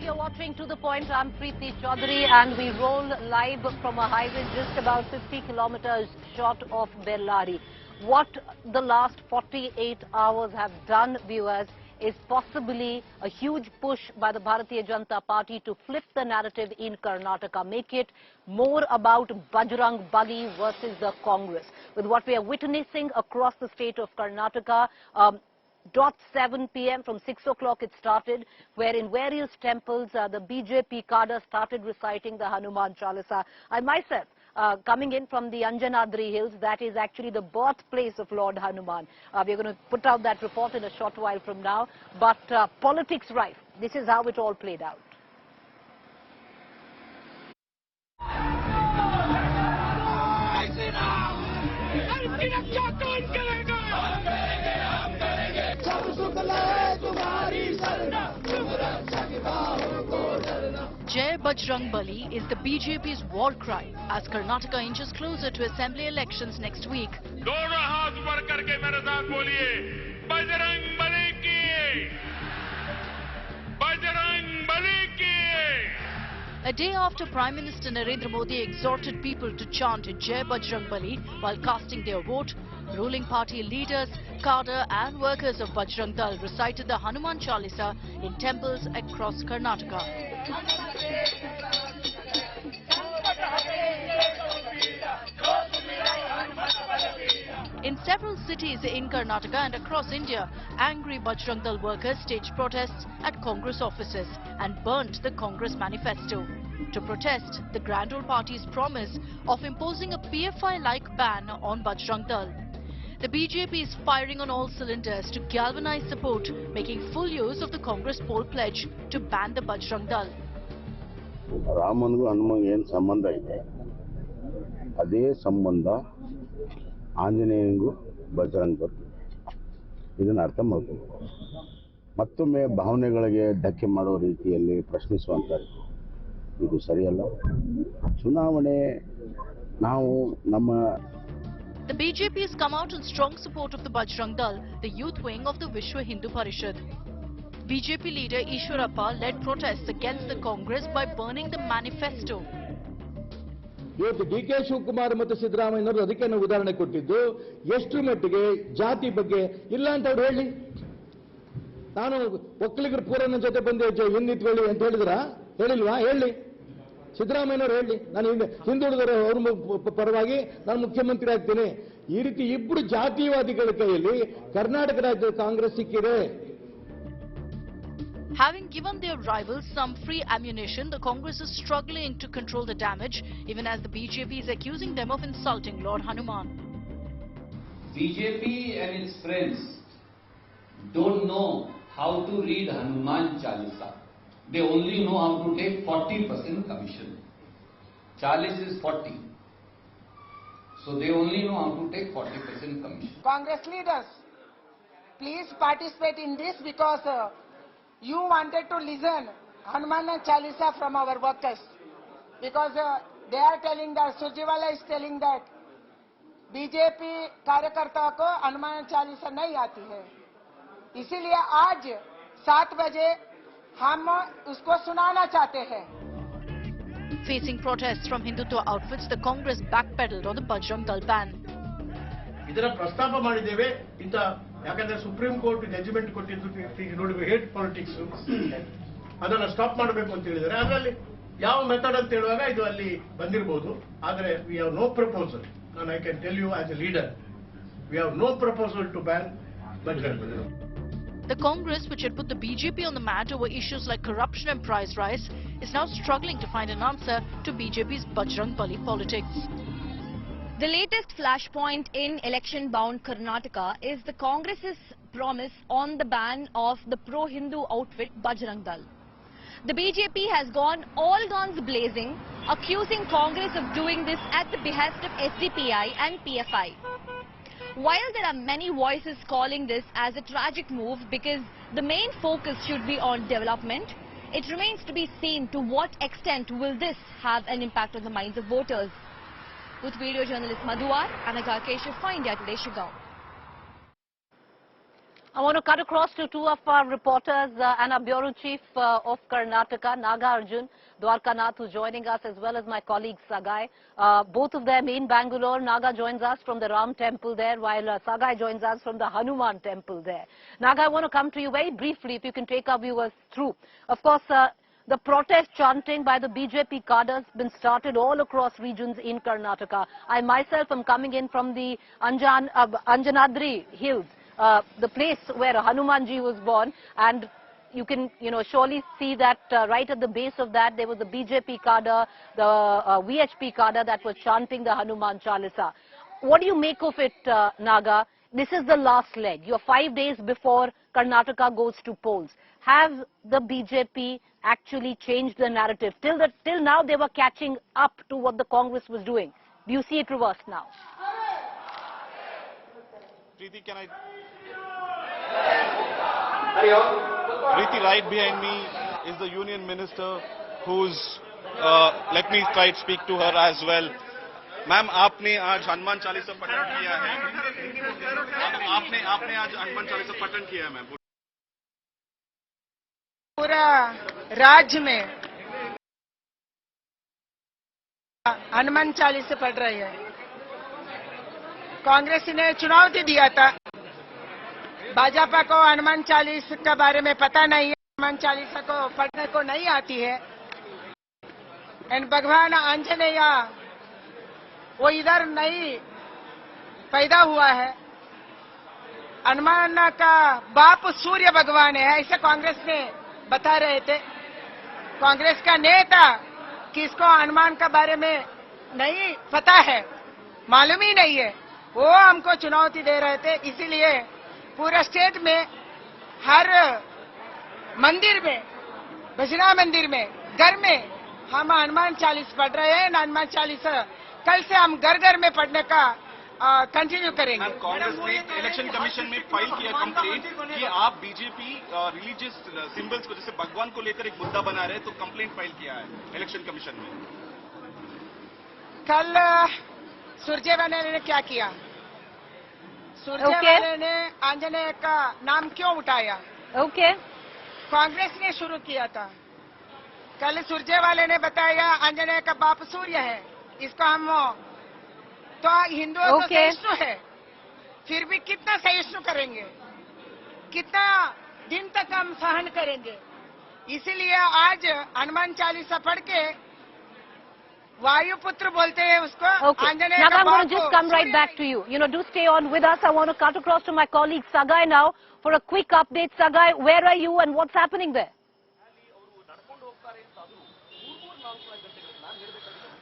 You're watching To The Point. I'm Preeti Chaudhary and we roll live from a highway just about 50 kilometers short of Bellary. What the last 48 hours have done, viewers, is possibly a huge push by the Bharatiya Janata Party to flip the narrative in Karnataka, make it more about Bajrang Bali versus the Congress. With what we are witnessing across the state of Karnataka, 7 p.m. from 6 o'clock it started, where in various temples the BJP cadre started reciting the Hanuman Chalisa. I myself, coming in from the Anjanadri Hills, that is actually the birthplace of Lord Hanuman. We're going to put out that report in a short while from now. But politics rife. This is how it all played out. Jai Bajrang Bali is the BJP's war cry as Karnataka inches closer to assembly elections next week. दोनों हाथ ऊपर करके मेरे साथ बोलिए, बजरंग बली की, बजरंग बली की. A day after Prime Minister Narendra Modi exhorted people to chant Jai Bajrang Bali while casting their vote, ruling party leaders, cadre and workers of Bajrang Dal recited the Hanuman Chalisa in temples across Karnataka. In several cities in Karnataka and across India, angry Bajrang Dal workers staged protests at Congress offices and burnt the Congress manifesto. To protest the Grand Old Party's promise of imposing a PFI-like ban on Bajrang Dal. The BJP is firing on all cylinders to galvanize support, making full use of the Congress poll pledge to ban the Bajrang Dal. ರಾಮನಿಗೂ ಹನುಮಂಗೆ ಏನು ಸಂಬಂಧ ಇದೆ ಅದೇ ಸಂಬಂಧ ಆಂಜನೇಯನಿಗೂ ಬಜರಂಗ ದಳ ಇದನ್ನು ಅರ್ಥ ಮಾಡ್ಕೋಬೇಕು. ಮತ್ತೊಮ್ಮೆ ಭಾವನೆಗಳಿಗೆ ಧಕ್ಕೆ ಮಾಡೋ ರೀತಿಯಲ್ಲಿ ಪ್ರಶ್ನಿಸುವಂಥದ್ದು ಇದು ಸರಿಯಲ್ಲ. ಚುನಾವಣೆ ನಾವು ನಮ್ಮ The BJP has come out in strong support of the Bajrang Dal, the youth wing of the Vishwa Hindu Parishad. BJP leader Ishwarappa led protests against the Congress by burning the manifesto. ಇವತ್ತು ಡಿ.ಕೆ. ಶಿವಕುಮಾರ್ ಮತ್ತು ಸಿದ್ದರಾಮಯ್ಯನವರು ಅದಕ್ಕೆ ನಾವು ಉದಾಹರಣೆ ಕೊಟ್ಟಿದ್ದು ಎಷ್ಟು ಮಟ್ಟಿಗೆ ಜಾತಿ ಬಗ್ಗೆ ಇಲ್ಲ ಅಂತ ಅವ್ರು ಹೇಳಿ. ನಾನು ಒಕ್ಕಲಿಗರ ಪೂರನ ಜೊತೆ ಬಂದೆ ಹಿಂದಿತ್ಕೊಳ್ಳಿ ಅಂತ ಹೇಳಿಲ್ವಾ? ಹೇಳಿ. ಸಿದ್ದರಾಮಯ್ಯನವರು ಹೇಳಿ, ನಾನು ಹಿಂದುಳಿದರ ಅವ್ರ ಪರವಾಗಿ ನಾನು ಮುಖ್ಯಮಂತ್ರಿ ಆಗ್ತೇನೆ. ಈ ರೀತಿ ಇಬ್ಬರು ಜಾತಿವಾದಿಗಳ ಕೈಯಲ್ಲಿ ಕರ್ನಾಟಕ ರಾಜ್ಯದ ಕಾಂಗ್ರೆಸ್ ಸಿಕ್ಕಿದೆ. Having given their rivals some free ammunition, the Congress is struggling to control the damage, even as the BJP is accusing them of insulting Lord Hanuman. BJP and its friends don't know how to read Hanuman Chalisa. They only know how to take 40% commission. Chalis is 40. So they only know how to take 40% commission. Congress leaders, please participate in this because you wanted to listen Hanuman Chalisa from our workers. Because they are telling that, Surjiwala is telling that BJP कार्यकर्ता को हनुमान चालीसा नहीं आती है. इसीलिए आज 7 बजे हम उसको सुनाना चाहते हैं. Facing protests from Hindutva outfits, the Congress backpedaled on the Bajrang Dal ban. ಇದರ ಪ್ರಸ್ತಾಪ ಮಾಡಿದ್ದೇವೆ. ಇಂತ ಯಾಕಂದ್ರೆ ಸುಪ್ರೀಂ ಕೋರ್ಟ್ ಜಡ್ಜ್ಮೆಂಟ್ ಕೊಟ್ಟಿದ್ದು ನೋಡಿ ಹೇಟ್ ಪಾಲಿಟಿಕ್ಸ್ ಅದನ್ನ ಸ್ಟಾಪ್ ಮಾಡಬೇಕು ಅಂತ ಹೇಳಿದ್ದಾರೆ. ಅದರಲ್ಲಿ ಯಾವ ಮೆಥಡ್ ಅಂತ ಹೇಳುವಾಗ ಇದು ಅಲ್ಲಿ ಬಂದಿರಬಹುದು. ಆದರೆ we have no proposal. and I can tell you as a leader, we have no proposal to ban Bajrang Dal. The Congress, which had put the BJP on the mat over issues like corruption and price rise, is now struggling to find an answer to BJP's Bajrang Bali politics. The latest flashpoint in election-bound Karnataka is the Congress's promise on the ban of the pro-Hindu outfit Bajrang Dal. The BJP has gone all guns blazing, accusing Congress of doing this at the behest of SDPI and PFI. While there are many voices calling this as a tragic move because the main focus should be on development, it remains to be seen to what extent will this have an impact on the minds of voters. With video journalist Madhuwar, Anaga Keshav for India Today, Shagaon. I want to cut across to two of our reporters and our bureau chief of Karnataka, Naga Arjun, Dwarkanath, who's joining us, as well as my colleague Sagai. Both of them in Bangalore. Naga joins us from the Ram temple there, while Sagai joins us from the Hanuman temple there. Naga, I want to come to you very briefly, if you can take our viewers through. Of course, the protest chanting by the BJP cadres has been started all across regions in Karnataka. I myself am coming in from the Anjanadri hills. The place where Hanumanji was born, and you can, surely see that right at the base of that there was the BJP cadre, the VHP cadre that was chanting the Hanuman Chalisa. What do you make of it, Naga? This is the last leg. You're 5 days before Karnataka goes to polls. Have the BJP actually changed the narrative? Till now they were catching up to what the Congress was doing. Do you see it reversed now? Preeti, can I? Preeti, right behind me is the Union Minister, who's. Let me try to speak to her as well. Ma'am, आपने आज हनुमान चालीसा पठन किया है. आपने आज हनुमान चालीसा पठन किया है, मैम. पूरा राज्य में हनुमान चालीसा पढ़ रही है. कांग्रेस ने चुनौती दिया था. भाजपा को हनुमान चालीसा के बारे में पता नहीं है, हनुमान चालीसा को पढ़ने को नहीं आती है. एंड भगवान आंजनेय वो इधर नहीं पैदा हुआ है. हनुमान का बाप सूर्य भगवान है, ऐसे कांग्रेस ने बता रहे थे. कांग्रेस का नेता किसको हनुमान के बारे में नहीं पता है, मालूम ही नहीं है, वो हमको चुनौती दे रहे थे. इसीलिए पूरा स्टेट में हर मंदिर में, भजना मंदिर में, घर में हम हनुमान चालीस पढ़ रहे हैं. हनुमान चालीस कल से हम घर घर में पढ़ने का कंटिन्यू करेंगे. कांग्रेस ने इलेक्शन कमीशन में फाइल किया कंप्लेंट कि आप बीजेपी रिलीजियस सिंबल्स को, जैसे भगवान को लेकर एक मुद्दा बना रहे हैं, तो कंप्लेंट फाइल किया है इलेक्शन कमीशन में. कल सुरजेवाला ने क्या किया? सुरजेवाला ने आंजनेय का नाम क्यों उठाया? कांग्रेस ने शुरू किया था. कल सुरजेवाला ने बताया आंजनेय का बाप सूर्य है, इसको हम तो हिंदुओं को सहिष्णु है. फिर भी कितना सहिष्णु करेंगे, कितना दिन तक हम सहन करेंगे. इसीलिए आज हनुमान चालीसा पढ़ के वायुपुत्र बोलते हैं उसको. आंजनेय का बाप. I'm going to just come right back to you. Do stay on with us. I want to cut across to my colleague Sagai now for a quick update. Sagai, where are you and what's happening there?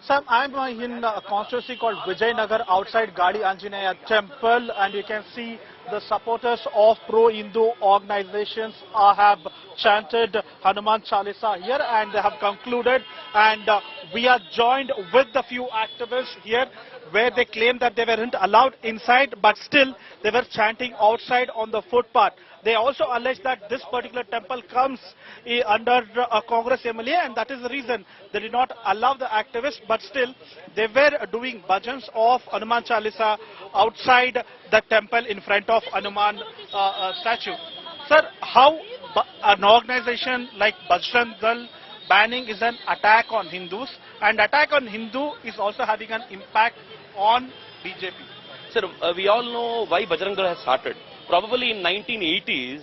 Sam, I'm in a constituency called Vijaynagar outside Gadi Anjaneya temple, and you can see the supporters of pro-Hindu organizations have chanted Hanuman Chalisa here, and they have concluded, and we are joined with a few activists here where they claim that they weren't allowed inside, but still they were chanting outside on the footpath. They also allege that this particular temple comes under a Congress MLA, and that is the reason they did not allow the activists, but still they were doing bhajans of Hanuman Chalisa outside the temple in front of Hanuman statue. Sir, how an organization like Bajrang Dal banning is an attack on Hindus, and attack on Hindu is also having an impact on BJP? Sir, we all know why Bajrang Dal has started. Probably in 1980s,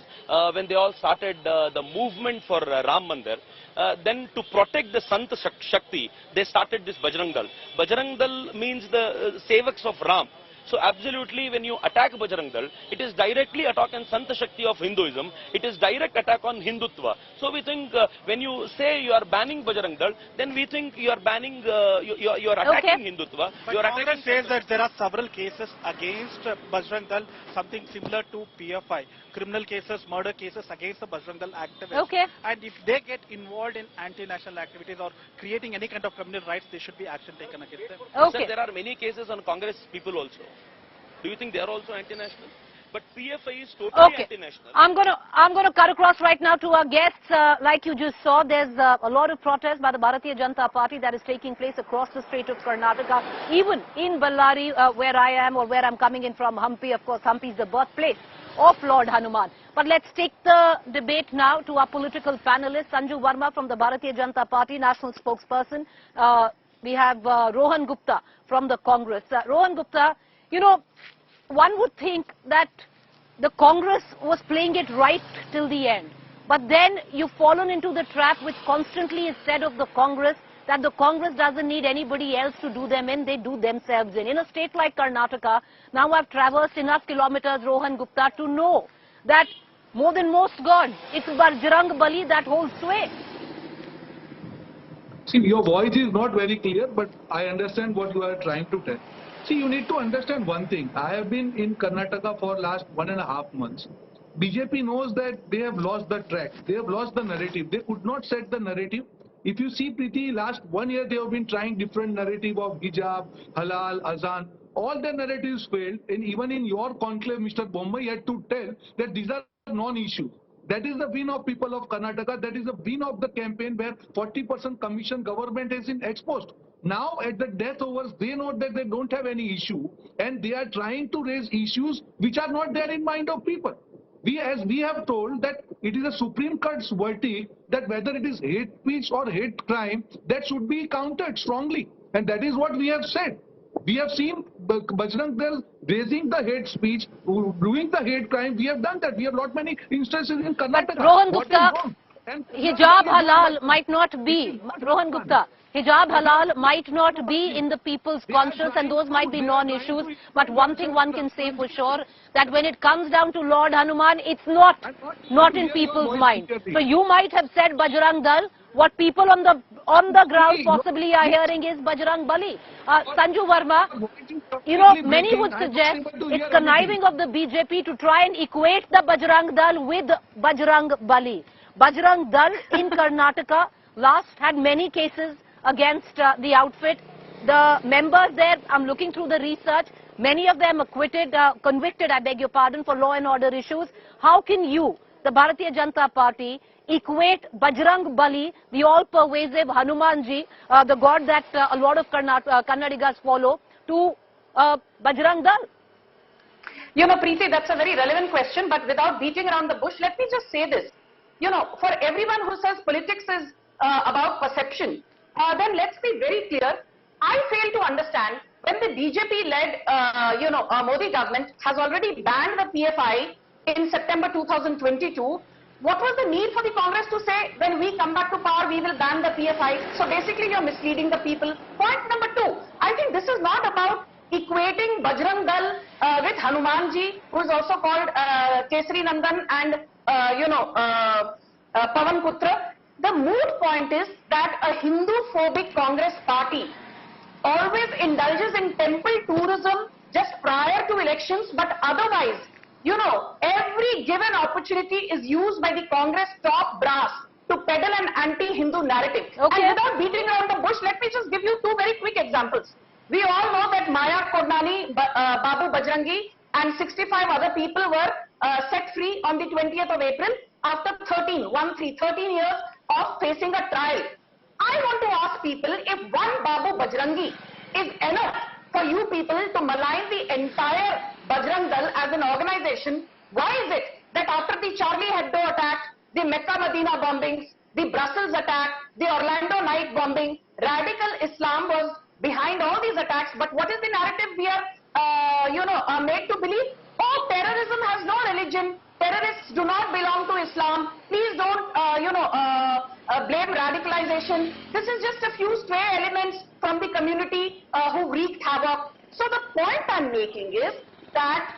when they all started the movement for Ram Mandir, then to protect the Sant Shakti, they started this Bajrang Dal. Bajrang Dal means the Sevaks of Ram. So absolutely, when you attack Bajrang Dal, it is directly attack on Sant Shakti of Hinduism. It is direct attack on Hindutva. So we think when you say you are banning Bajrang Dal, then we think you are banning, you are attacking Hindutva. But Congress says that there are several cases against Bajrang Dal, something similar to PFI, criminal cases, murder cases against the Bajrang Dal activists. And if they get involved in anti-national activities or creating any kind of criminal rights, there should be action taken against them. Sir, there are many cases on Congress people also. Do you think they are also anti-national? But PFI is totally anti-national. I'm going to cut across right now to our guests. Like you just saw, there's a lot of protest by the Bharatiya Janata Party that is taking place across the state of Karnataka, even in Ballari, where I am or where I'm coming in from, Hampi. Of course, Hampi is the birthplace of Lord Hanuman. But let's take the debate now to our political panelist, Sanju Verma from the Bharatiya Janata Party, national spokesperson. We have Rohan Gupta from the Congress. Rohan Gupta, you know, one would think that the Congress was playing it right till the end. But then you've fallen into the trap which constantly is said of the Congress, that the Congress doesn't need anybody else to do them in, they do themselves in. In a state like Karnataka, now I've traversed enough kilometers, Rohan Gupta, to know that more than most gods, it's Bajrang Bali that holds sway. See, your voice is not very clear, but I understand what you are trying to tell. See, you need to understand one thing. I have been in Karnataka for last 1.5 months. BJP knows that they have lost the track. They have lost the narrative. They could not set the narrative. If you see, Preeti, last 1 year they have been trying different narrative of hijab, halal, azan. All the narratives failed. And even in your conclave, Mr. Bombay had to tell that these are non-issues. That is the win of people of Karnataka. That is the win of the campaign where 40% commission government has been exposed. Now at the death hours, they know that they don't have any issue and they are trying to raise issues which are not there in mind of people. As we have told that it is a Supreme Court's verdict that whether it is hate speech or hate crime, that should be countered strongly. And that is what we have said. We have seen Bajrang Dal raising the hate speech, doing the hate crime. We have done that. We have lot many instances in Karnataka. But Rohan Gupta, hijab halal might not be, Rohan Gupta, hijab halal might not be in the people's conscience and those might be non-issues. But one thing one can say for sure, that when it comes down to Lord Hanuman, it's not in people's mind. So you might have said Bajrang Dal. What people on the ground possibly are hearing is Bajrang Bali. Sanju Verma, you know, many would suggest it's conniving of the BJP to try and equate the Bajrang Dal with Bajrang Bali. Bajrang Dal in Karnataka last had many cases against the outfit. The members there, I'm looking through the research, many of them convicted, I beg your pardon, for law and order issues. How can you, the Bharatiya Janata Party, equate Bajrang Bali, the all-pervasive Hanumanji, the god that a lot of Kannadigas follow, to Bajrang Dal? You know, Preeti, that's a very relevant question, but without beating around the bush, let me just say this. You know, for everyone who says politics is about perception, then let's be very clear. I fail to understand when the BJP-led, Modi government has already banned the PFI in September 2022. What was the need for the Congress to say, when we come back to power, we will ban the PFI? So basically, you're misleading the people. Point number 2, I think this is not about equating Bajrang Dal with Hanumanji, who is also called Kesari Nandan and, Pavan Putra. The moot point is that a Hindu-phobic Congress party always indulges in temple tourism just prior to elections, but otherwise, you know, every given opportunity is used by the Congress top brass to peddle an anti-Hindu narrative. Okay. And without beating around the bush, let me just give you 2 very quick examples. We all know that Maya Kodnani, Babu Bajrangi and 65 other people were set free on the 20th of April after 13 years of facing a trial. I want to ask people, if one Babu Bajrangi is enough for you people to malign the entire Bajrang Dal as an organization, why is it that after the Charlie Hebdo attack, the Mecca Medina bombings, the Brussels attack, the Orlando night bombing, radical Islam was behind all these attacks, but what is the narrative we are made to believe? Oh, terrorism has no religion, terrorists do not belong to Islam, please don't blame radicalization. This is just a few stray elements from the community who wreaked havoc. So the point I'm making is that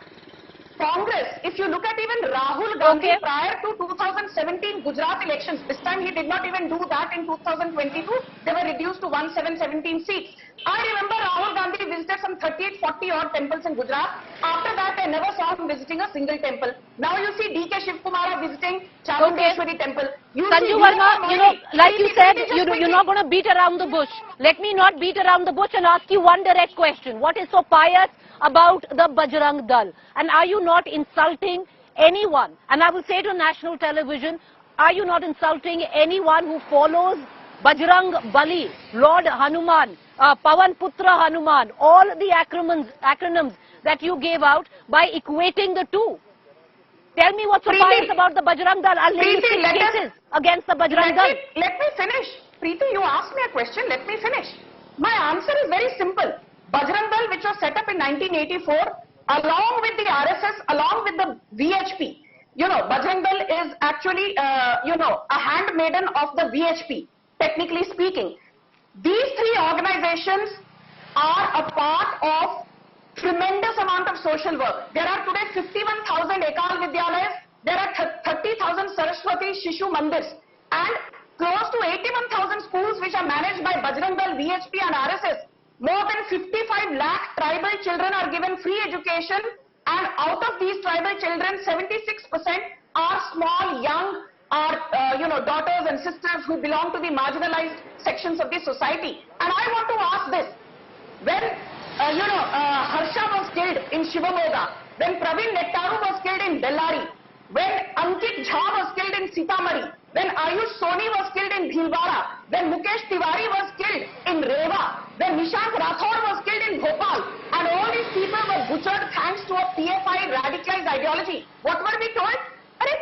Congress, if you look at even Rahul Gandhi prior to 2017 Gujarat elections, this time he did not even do that in 2022, they were reduced to 1717 seats. I remember Rahul Gandhi visited some 38, 40 odd temples in Gujarat. After that, I never saw him visiting a single temple. Now you see DK Shivkumara visiting Chamundeshwari temple. Sanju Verma, you know, like you said, you're not going to beat around the bush. Let me not beat around the bush and ask you one direct question. What is so pious about the Bajrang Dal? And are you not insulting anyone? And I will say to national television, are you not insulting anyone who follows Bajrang Bali, Lord Hanuman, Pavan Putra Hanuman, all the acronyms that you gave out by equating the two? Tell me what's so pious about the Bajrang Dal. I'll name you 6 cases against the Bajrang Dal. Let me finish. Preeti, you asked me a question. Let me finish. My answer is very simple. Bajrang Dal, which was set up in 1984, along with the RSS, along with the VHP. You know, Bajrang Dal is actually, a handmaiden of the VHP, technically speaking. These 3 organizations are a part of tremendous amount of social work. There are today 51,000 Ekal Vidyalayas, there are 30,000 Saraswati Shishu Mandirs, and close to 81,000 schools which are managed by Bajrang Dal, VHP and RSS. More than 55 lakh tribal children are given free education, and out of these tribal children, 76% are small, young, daughters and sisters who belong to the marginalized sections of the society. And I want to ask this. When Harsha was killed in Shivamoga, when Praveen Nettaru was killed in Bellary, when Ankit Jha was killed in Sitamarhi, when Ayush Soni was killed in Bhilwara, when Mukesh Tiwari was killed in Rewa, when Nishant Rathore was killed in Bhopal, and all these people were butchered thanks to a PFI radicalized ideology, what were we told?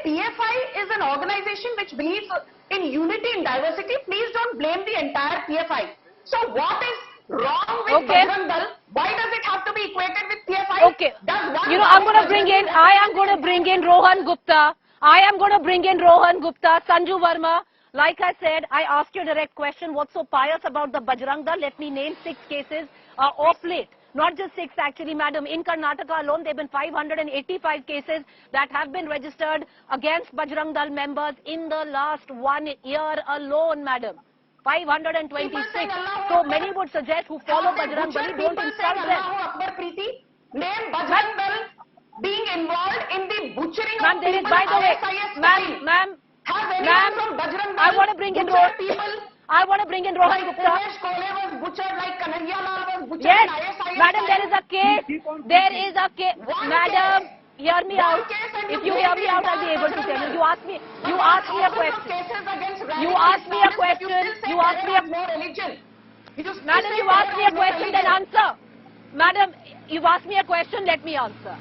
PFI is an organization which believes in unity and diversity. Please don't blame the entire PFI. So what is wrong with Bajrang Dal? Why does it have to be equated with PFI? Okay. I'm going to bring in, I am going to bring in Rohan Gupta. Sanju Verma. Like I said, I asked you a direct question. What's so pious about the Bajrang Dal? Let me name 6 cases of late. Not just 6 actually, madam. In Karnataka alone, there have been 585 cases that have been registered against Bajrang Dal members in the last 1 year alone, madam. 526. So many would suggest who follow Bajrang Dal don't insult them. Name Bajrang Dal being involved in the butchering of there is, people. by the way, ma'am, I want to bring in Rohan Gupta. Was butchered like Kanhaiya Lal was butchered. Yes, in madam, there is a case. Madam, hear me out. If you hear me out, I'll be able to tell you. You asked me a question. Madam, you asked me a question, then answer. Madam, you've asked me a question, let me answer.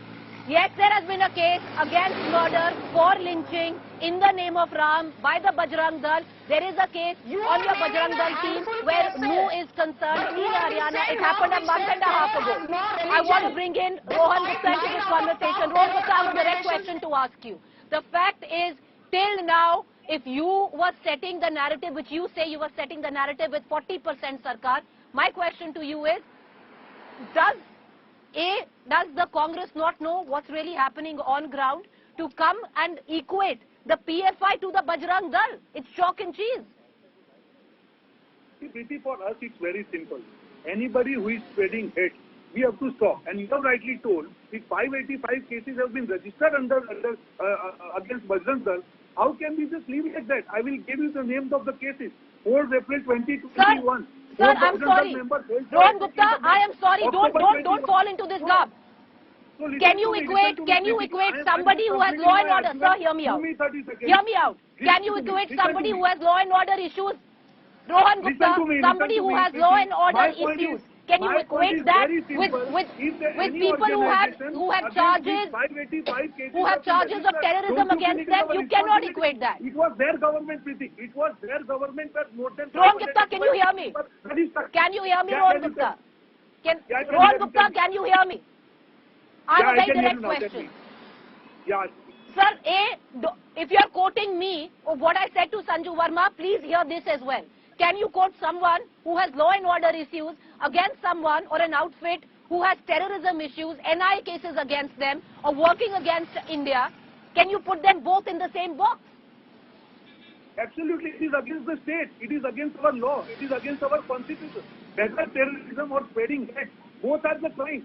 Yes, there has been a case against murder for lynching in the name of Ram by the Bajrang Dal. There is a case on your Bajrang Dal team where Slew is concerned in Haryana. It happened a month and a half ago. I want to bring in Rohan Gupta into this conversation. Rohan Gupta, I have a direct question to ask you. The fact is, till now, if you were setting the narrative, which you say you were setting the narrative with 40% Sarkar, my question to you is, does the Congress not know what's really happening on ground to come and equate the PFI to the Bajrang Dal? It's chalk and cheese. Preeti, for us it's very simple. Anybody who is spreading hate, we have to stop. And you have rightly told, if 585 cases have been registered against Bajrang Dal, how can we just leave it like that? I will give you the names of the cases. 4th April 2021. Sir, I'm sorry. Rohan Gupta, I am sorry. Don't fall into this garb. So can you equate somebody who has law and order? Sir, hear me out. Hear me out. Can you equate somebody who has law and order issues? Rohan Gupta, somebody who has law and order issues. Can you equate that with people who have charges of terrorism against them? You cannot equate that. It was their government, Preeti. It was their government that more than... Rohan Gupta, can you hear me? Can you hear me, Rohan Gupta? Rohan Gupta, can you hear me? I have a very direct question. Sir, if you are quoting me of what I said to Sanju Verma, please hear this as well. Can you quote someone who has law and order issues against someone or an outfit who has terrorism issues, NI cases against them, or working against India? Can you put them both in the same box? Absolutely. It is against the state. It is against our law. It is against our constitution. Whether terrorism or spreading hate, both are the crime.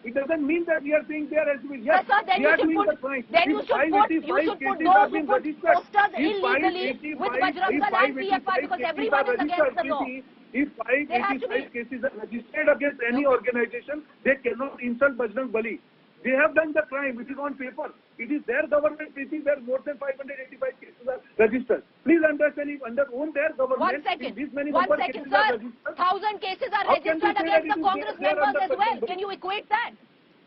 It doesn't mean that we are saying they are as well. Yes, sir, then you should put those who put posters illegally with Bajrang Dal and PFI, because everyone is against the law. If 585 cases are registered against any organization, they cannot insult Bajrang Bali. They have done the crime. It is on paper. It is their government, where more than 585 cases are registered. Please understand, if under their government, 1 second. This many 1 second, cases sir. are registered, 1,000 cases are registered against the Congress members as well. Can you equate that?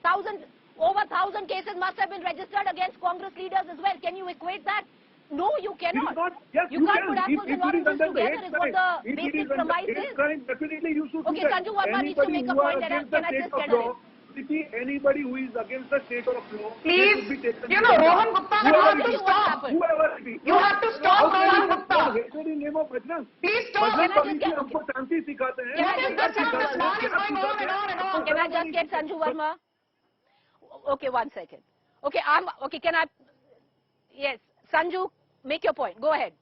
1,000. Over 1,000 cases must have been registered against Congress leaders as well. Can you equate that? No, you cannot. Yes, you can't put can. apples and oranges together is what the basic premise is. Definitely you should Okay, do that. Sanju Verma needs to make a point. Can I just get in? See, anybody who is against the state of law, Please, should be taken. you know, Rohan Gupta, you have to stop. Whoever it is. You have to stop, Rohan Gupta. Hatred in name of Bajrang. Please stop. Bajrang Bali हमको शांति सिखाते हैं. What is this? This man is going on and on and on. Can I just get Sanju Verma? Okay, 1 second. Okay, can I? Yes, Sanju, make your point. Go ahead.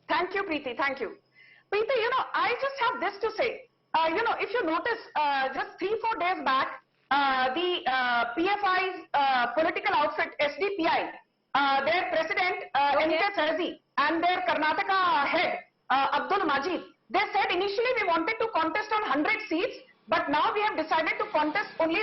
Thank you, Preeti. Thank you. Preeti, you know, I just have this to say. You know, if you notice, just 3-4 days back, the PFI's political outfit, SDPI, their president, N.K. Chaudhary, and their Karnataka head, Abdul Majid, they said initially we wanted to contest on 100 seats, but now we have decided to contest only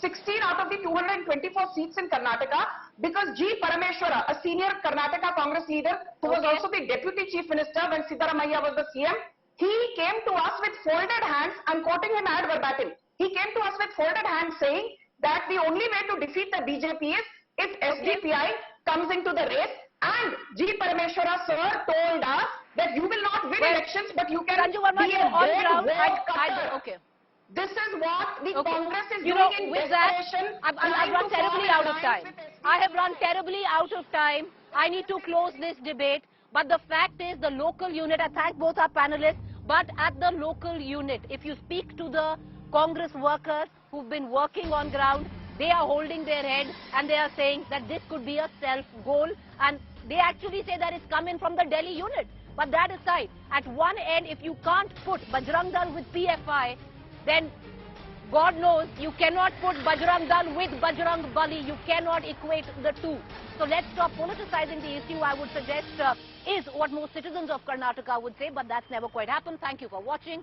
16 out of the 224 seats in Karnataka, because G. Parameshwara, a senior Karnataka Congress leader, who was also the Deputy Chief Minister when Siddaramaiah was the CM, he came to us with folded hands. I'm quoting him ad verbatim. He came to us with folded hands saying that the only way to defeat the BJP is if SDPI comes into the race, and G. Parameshwara sir told us that you will not win elections, but you can Sanju Verma, be a great vote cutter. Okay. This is what the Congress is doing in with that, desperation. I've run terribly out of time. I have run terribly out of time. I need to close this debate. But the fact is, the local unit, I thank both our panelists, but at the local unit, if you speak to the Congress workers who've been working on ground, they are holding their head and they are saying that this could be a self-goal, and they actually say that it's coming from the Delhi unit. But that aside, at one end, if you can't put Bajrang Dal with PFI, then God knows you cannot put Bajrang Dal with Bajrang Bali. You cannot equate the two. So let's stop politicizing the issue, I would suggest, is what most citizens of Karnataka would say, but that's never quite happened. Thank you for watching.